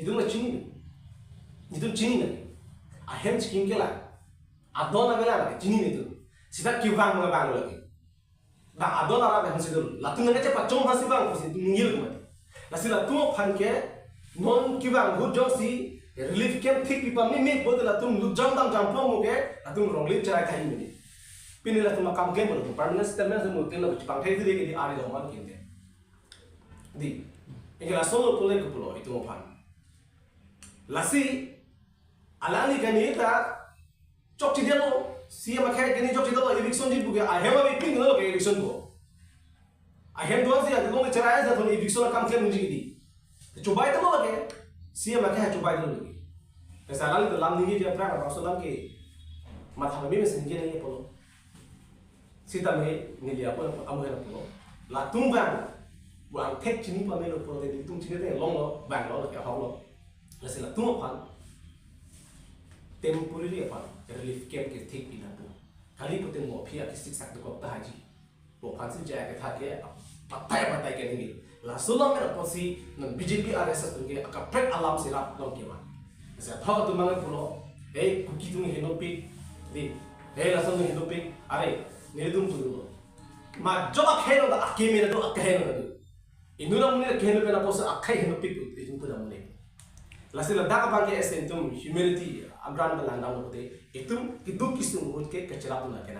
itu nggak cini, itu cini nih, ahem cikin kela, adon apa lagi cini itu, sida kibang mana bang lagi, dah adon apa yang sedul, latung nggak cepat cuma masih bang, masih tunggil kemana, nasi latung pan ke non kibang hujung si relief camp tik pipa mimi bodoh latung lujang tang jampong muke, latung ronglip cerai kain ini, pilih latung makam camp bodoh, permanent settlement semua mungkin lebih cepat kayak itu di area doang kinte, di, ini langsung lo pulang ke pulau itu mau pan. Lasi alani gani ita chok chi delo si ma khay gani chok chi delo eviction ji buge I have a ping no ke eviction go I have do si adlo me chara za thoni eviction kam khe munji di to chubai to ke si ma khay chubai do lagi ऐसा alani to lam ni je pra ra so lam ke matha me sin ge ne polo sita me ni dia ko amu he polo la tung bang wang tek chini pa me lo polo de tung chini de long lo bang lo ke ho lo Lasi la tuh apa? Temporary apa? Relief camp ke take ina tu. Kali pun tengok pihak kisik sak tu kau haji. Bukan sih jaga thak ke patai ke ni. La sulam merah posi non BJP RSS tu ke akapret alam sirap long ke mana. Lasi thak tu mangan pulo. Kuki tu ni henopik. Di. Langsung ni henopik. Are. Ni tu tu. Ma coba keno dah akhir merah tu akhir merah tu. Inu namun ni keno pernah posa akhir henopik tu. Itu tu namun ni. Lasi la dak bangke esentum humility agran belanda note itum kidu kisung ke kecerap na kena